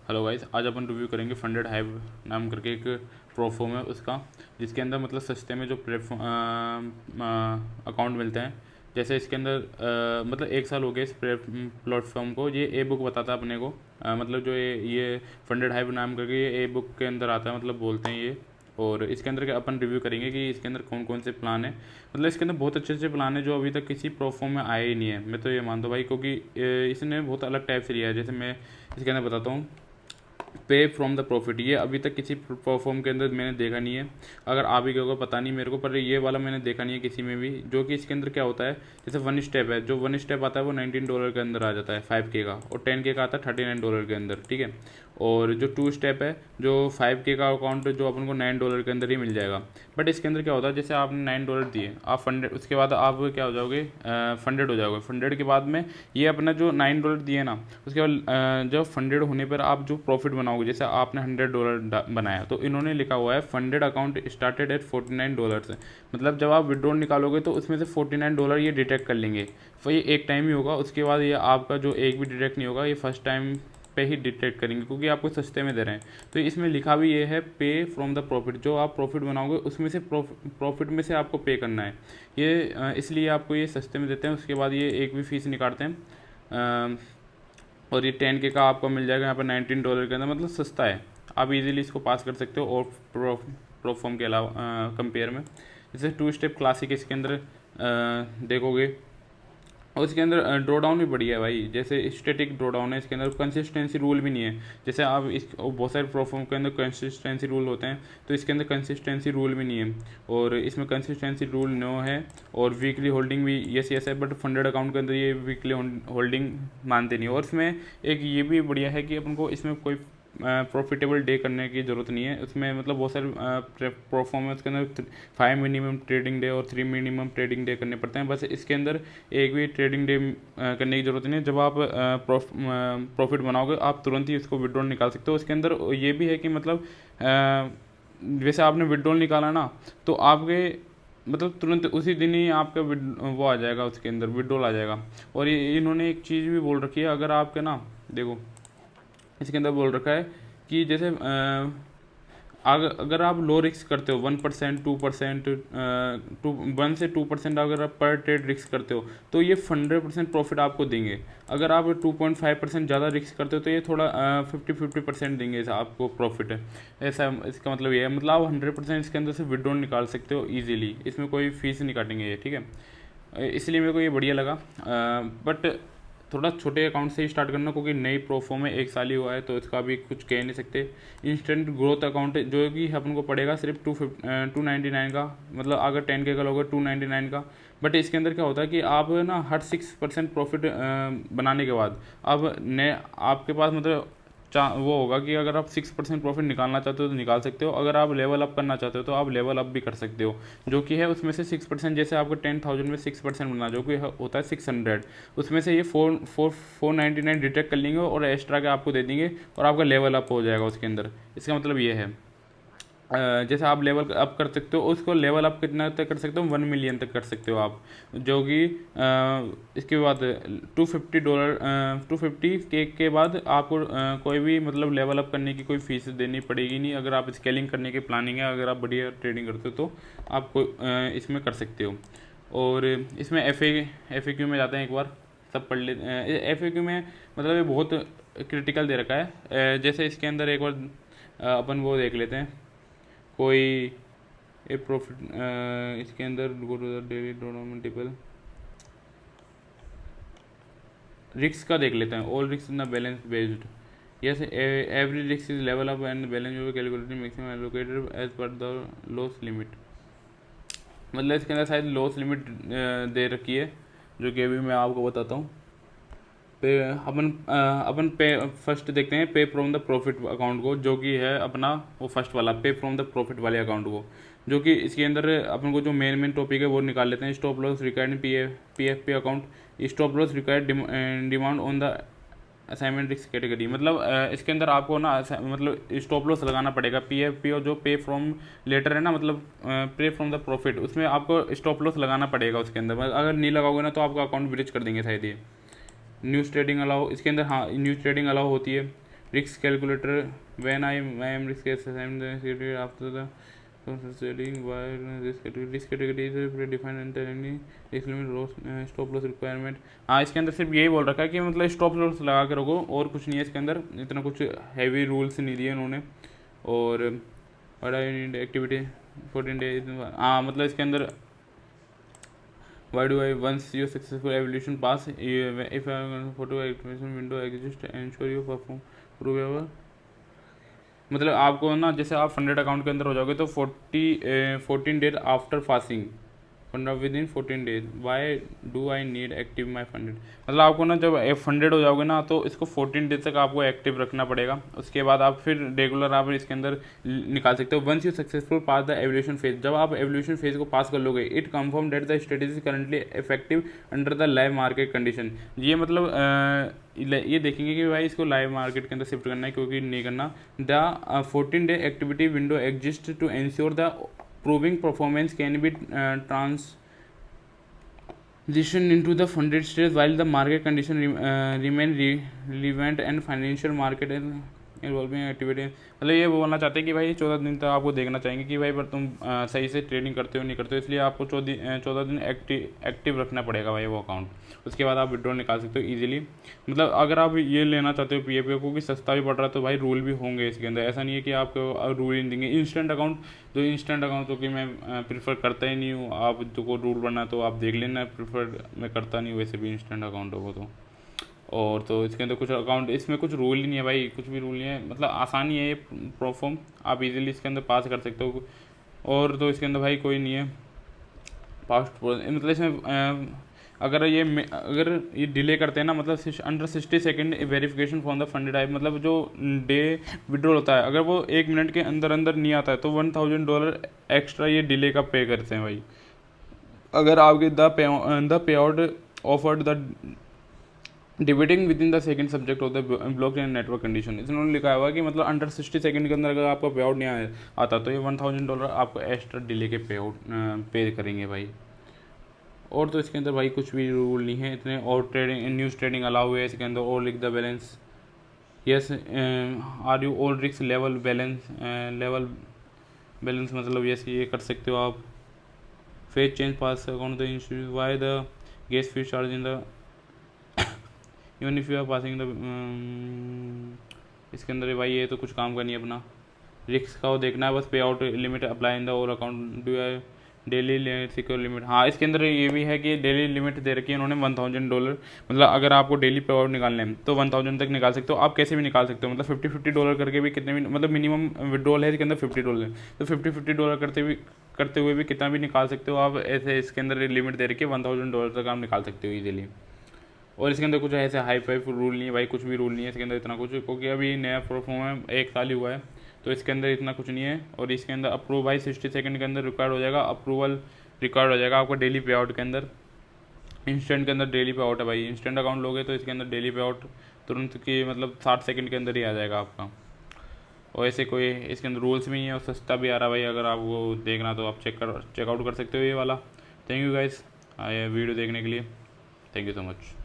Hello guys, आज अपन review करेंगे funded hive नाम करके एक प्रोफॉर्म है उसका, जिसके अंदर मतलब सस्ते में जो प्लेटफॉर्म अकाउंट मिलते हैं। जैसे इसके अंदर मतलब 1 साल हो गया इस प्लेटफॉर्म को। ये ए बुक बताता है अपने को, मतलब जो ये फंडेड हाइव नाम करके ये ए बुक के अंदर आता है, मतलब बोलते हैं ये। और इसके अंदर के अपन रिव्यू करेंगे कि इसके अंदर कौन कौन से प्लान है। मतलब इसके अंदर बहुत अच्छे अच्छे प्लान है जो अभी तक किसी प्रोफॉर्म में आए ही नहीं है। मैं तो ये मानता हूँ भाई, क्योंकि इसने बहुत अलग टाइप से लिया है। जैसे मैं इसके अंदर बताता हूँ, पे फ्रॉम द प्रॉफिट, ये अभी तक किसी परफॉर्म के अंदर मैंने देखा नहीं है। अगर आ भी गया होगा पता नहीं मेरे को, पर ये वाला मैंने देखा नहीं है किसी में भी। जो कि इसके अंदर क्या होता है, जैसे वन स्टेप है, जो वन स्टेप आता है वो $19 के अंदर आ जाता है 5K का, और 10K का आता है $39 के अंदर, ठीक है। और जो 2 स्टेप है, जो 5K का अकाउंट जो अपन को $9 के अंदर ही मिल जाएगा। बट इसके अंदर क्या होता है, जैसे आपने $9 दिए, आप फंडेड, उसके बाद आप क्या हो जाओगे, फंडेड हो जाओगे। फंडेड के बाद में ये अपना जो $9 दिए ना, उसके बाद जब फंडेड होने पर आप जो प्रॉफिट बनाओगे, जैसे आपने $100 बनाया, तो इन्होंने लिखा हुआ है फंडेड अकाउंट स्टार्टेड एट $49 से। मतलब जब आप विड्रॉल निकालोगे तो उसमें से $49 ये डिटेक्ट कर लेंगे। फिर ये एक टाइम ही होगा, उसके बाद ये आपका जो एक भी डिटेक्ट नहीं होगा, ये फर्स्ट टाइम पे ही डिटेक्ट करेंगे, क्योंकि आपको सस्ते में दे रहे हैं। तो इसमें लिखा भी ये है, पे फ्रॉम द प्रॉफिट, जो आप प्रॉफिट बनाओगे उसमें से प्रॉफिट में से आपको पे करना है। ये इसलिए आपको ये सस्ते में देते हैं। उसके बाद ये एक भी फीस नहीं काटते हैं। और ये 10K का आपको मिल जाएगा यहाँ पर $19 के अंदर, मतलब सस्ता है। आप इजीली इसको पास कर सकते हो और प्रोफॉर्म के अलावा कंपेयर में। जैसे 2 स्टेप क्लासिक इसके अंदर देखोगे, और इसके अंदर ड्रॉ डाउन भी बढ़िया है भाई। जैसे स्टैटिक ड्रॉ डाउन है, इसके अंदर कंसिस्टेंसी रूल भी नहीं है। जैसे आप इस बहुत सारे प्रोफॉर्म के अंदर कंसिस्टेंसी रूल होते हैं, तो इसके अंदर कंसिस्टेंसी रूल भी नहीं है, और इसमें कंसिस्टेंसी रूल नो है। और वीकली होल्डिंग भी यस यस है, बट फंडेड अकाउंट के अंदर ये वीकली होल्डिंग मानते नहीं। और इसमें एक ये भी बढ़िया है कि अपन को इसमें कोई प्रॉफिटेबल डे करने की ज़रूरत नहीं है। उसमें मतलब बहुत सारे परफॉर्मेंस के अंदर 5 मिनिमम ट्रेडिंग डे और 3 मिनिमम ट्रेडिंग डे करने पड़ते हैं। बस इसके अंदर एक भी ट्रेडिंग डे करने की ज़रूरत नहीं है। जब आप प्रॉफिट बनाओगे, आप तुरंत ही उसको विड्रॉल निकाल सकते हो। उसके अंदर ये भी है कि मतलब जैसे आपने विड्रॉल निकाला ना, तो आपके मतलब तुरंत उसी दिन ही आपका वो आ जाएगा, उसके अंदर विड्रॉल आ जाएगा। और ये इन्होंने एक चीज़ भी बोल रखी है, अगर आपके ना देखो, इसके अंदर बोल रखा है कि जैसे अगर आप लो रिस्क करते हो 1%, 2%, 1 से 2% अगर आप पर ट्रेड रिस्क करते हो, तो ये 100% प्रॉफिट आपको देंगे। अगर आप 2.5% ज़्यादा रिस्क करते हो, तो ये थोड़ा 50% देंगे, ऐसा आपको प्रॉफिट है। ऐसा इसका मतलब ये है, मतलब आप 100% इसके अंदर से विड्रॉल निकाल सकते हो ईजिली। इसमें कोई फीस नहीं काटेंगे ये, ठीक है। इसलिए मेरे को ये बढ़िया लगा। बट थोड़ा छोटे अकाउंट से ही स्टार्ट करना, क्योंकि नई प्रोफो में 1 साल ही हुआ है, तो इसका भी कुछ कह नहीं सकते। इंस्टेंट ग्रोथ अकाउंट जो कि अपन को पड़ेगा सिर्फ 299 का, मतलब अगर 10K का लोगे 299 का। बट इसके अंदर क्या होता है कि आप ना हर 6% प्रॉफिट बनाने के बाद अब नए आपके पास मतलब वो होगा कि अगर आप 6% प्रॉफिट निकालना चाहते हो तो निकाल सकते हो। अगर आप लेवल अप करना चाहते हो तो आप लेवल अप भी कर सकते हो, जो कि है उसमें से 6%। जैसे आपको 10,000 में 6% बनना, जो कि होता है 600, उसमें से ये 499 डिटेक्ट कर लेंगे और एक्स्ट्रा के आपको दे देंगे, और आपका लेवल अप हो जाएगा उसके अंदर। इसका मतलब ये है, जैसे आप लेवल अप कर सकते हो, उसको लेवल अप कितना तक कर सकते हो, 1 मिलियन तक कर सकते हो आप। जो कि इसके बाद $250 के बाद आपको कोई भी मतलब लेवल अप करने की कोई फीस देनी पड़ेगी नहीं। अगर आप स्केलिंग करने की प्लानिंग है, अगर आप बढ़िया ट्रेडिंग करते हो, तो आप इसमें कर सकते हो। और इसमें FAQ में जाते हैं, एक बार सब पढ़ लेते हैं। FAQ में मतलब ये बहुत क्रिटिकल दे रखा है। जैसे इसके अंदर एक बार अपन वो देख लेते हैं, कोई ए प्रॉफिट इसके अंदर go to the daily multiple risk का देख लेते हैं। All risk in the balance based, yes every risk is level up and balance will be calculated maximum allocated as per the loss limit. मतलब इसके अंदर शायद लॉस लिमिट दे रखी है, जो कि अभी मैं आपको बताता हूँ। पे अपन पे फर्स्ट देखते हैं पे फ्रॉम द प्रॉफिट अकाउंट को, जो कि है अपना वो फर्स्ट वाला पे फ्रॉम द प्रॉफिट वाले अकाउंट को, जो कि इसके अंदर अपन को जो मेन टॉपिक है वो निकाल लेते हैं। Stop loss required PFP account, stop loss required demand on the assignment risk category. मतलब इसके अंदर आपको ना मतलब स्टॉप लॉस लगाना पड़ेगा। PFP और जो पे फ्रॉम लेटर है ना, मतलब पे फ्रॉम द प्रॉफिट, उसमें आपको स्टॉप लॉस लगाना पड़ेगा उसके अंदर। अगर नहीं लगाओगे ना तो आपका अकाउंट ब्रीच कर देंगे शायद ये। न्यूज़ ट्रेडिंग अलाउ, इसके अंदर हाँ न्यूज़ ट्रेडिंग अलाउ होती है। Risk calculator when I am risk assessment after the risk category define and stop loss requirement. हाँ, इसके अंदर सिर्फ यही बोल रखा है कि मतलब स्टॉप लॉस लगा के रखो, और कुछ नहीं है इसके अंदर, इतना कुछ हैवी रूल्स नहीं दिए उन्होंने। और बड़ा एक्टिविटी 14 डेज, हाँ मतलब इसके अंदर why do I once your successful evolution pass if photo activation window exist ensure you perform prove your, मतलब आपको ना जैसे आप फंडेड अकाउंट के अंदर हो जाओगे तो 14 days after passing fund with in 14 days why do I need active my funded, मतलब आपको ना जब फंडेड हो जाओगे ना तो इसको 14 डेज तक आपको एक्टिव रखना पड़ेगा। उसके बाद आप फिर रेगुलर आप इसके अंदर निकाल सकते हो। Once you successful pass the evolution phase, जब आप एवोल्यूशन फेज को पास कर लोगे it confirm that the strategy currently effective under the live market condition. ये मतलब ये देखेंगे कि भाई इसको लाइव मार्केट के अंदर शिफ्ट करना है क्योंकि नहीं करना। The 14 day activity window exist to ensure the proving performance can be transitioned into the funded stage while the market condition remain relevant and financial market involving activity, मतलब ये बोलना चाहते हैं कि भाई 14 दिन तक आपको देखना चाहेंगे कि भाई पर तुम सही से ट्रेडिंग करते हो नहीं करते हो, इसलिए आपको 14 दिन एक्टिव रखना पड़ेगा भाई वो अकाउंट। उसके बाद आप विड्रॉल निकाल सकते हो इजीली। मतलब अगर आप ये लेना चाहते हो PFP को कि सस्ता भी पड़ रहा है तो भाई रूल भी होंगे इसके अंदर, ऐसा नहीं है कि आपको रूल ही देंगे। इंस्टेंट अकाउंट तो कि मैं प्रीफर करता ही नहीं हूँ, आप जो को रूल बनना तो आप देख लेना, प्रीफर मैं करता नहीं वैसे भी इंस्टेंट अकाउंट हो तो। और तो इसके अंदर कुछ अकाउंट, इसमें कुछ रूल ही नहीं है भाई, कुछ भी रूल नहीं है, मतलब आसानी है ये प्रोफॉर्म, आप इजीली इसके अंदर पास कर सकते हो। और तो इसके अंदर भाई कोई नहीं है फास्ट, मतलब इसमें अगर ये डिले करते हैं ना, मतलब under 60 second verification from the funded type, मतलब जो डे विड्रॉल होता है अगर वो 1 मिनट के अंदर नहीं आता है तो $1000 एक्स्ट्रा ये डिले का पे करते हैं भाई। अगर आपके the pay out offered the debating with in the second subject of the block chain network condition, इसमें लिखा हुआ है कि मतलब अंडर 60 सेकंड के अंदर अगर आपका पे आउट नहीं आता तो ये $1000 आपको एक्स्ट्रा डिले के पे करेंगे भाई। और तो इसके अंदर भाई कुछ भी रूल नहीं है इतने, और न्यूज़ ट्रेडिंग अलाउ है इसके अंदर। और लिख the balance yes are you all risk level balance मतलब यस ये कर सकते हो आप। Phase change pass account the insurance why the guess fee charge in the even if you are passing the, इसके अंदर भाई ये तो कुछ काम का नहीं है अपना, रिस्क का वो देखना है बस। Pay out limit apply in the और account do I daily secure limit, हाँ इसके अंदर ये भी है कि डेली लिमिट दे रखी है उन्होंने $1000, मतलब अगर आपको डेली पे आउट निकालने हैं तो 1000 तक निकाल सकते हो आप, कैसे भी निकाल सकते हो, मतलब $50 करके भी कितने भी, मतलब मिनिमम विड्रॉल है इसके अंदर $50 तो $50 करते हुए भी कितना भी निकाल सकते हो आप, ऐसे इसके अंदर लिमिट दे रखी है $1000 तक आप निकाल सकते हो ईजिली। और इसके अंदर कुछ ऐसे हाई फाई रूल नहीं है भाई, कुछ भी रूल नहीं है इसके अंदर इतना कुछ, क्योंकि अभी नया प्रोफॉर्म है 1 साल ही हुआ है तो इसके अंदर इतना कुछ नहीं है। और इसके अंदर अप्रूव भाई 60 सेकंड के अंदर रिकॉर्ड हो जाएगा, अप्रूवल रिकॉर्ड हो जाएगा आपको डेली पे आउट के अंदर। इंस्टेंट के अंदर डेली पे आउट है भाई, इंस्टेंट अकाउंट लोगे तो इसके अंदर डेली पे आउट तुरंत की मतलब 60 सेकंड के अंदर ही आ जाएगा आपका। और ऐसे कोई इसके अंदर रूल्स भी नहीं है और सस्ता भी आ रहा है भाई, अगर आपको देखना तो आप चेकआउट कर सकते हो ये वाला। थैंक यू गाइस वीडियो देखने के लिए, थैंक यू सो मच।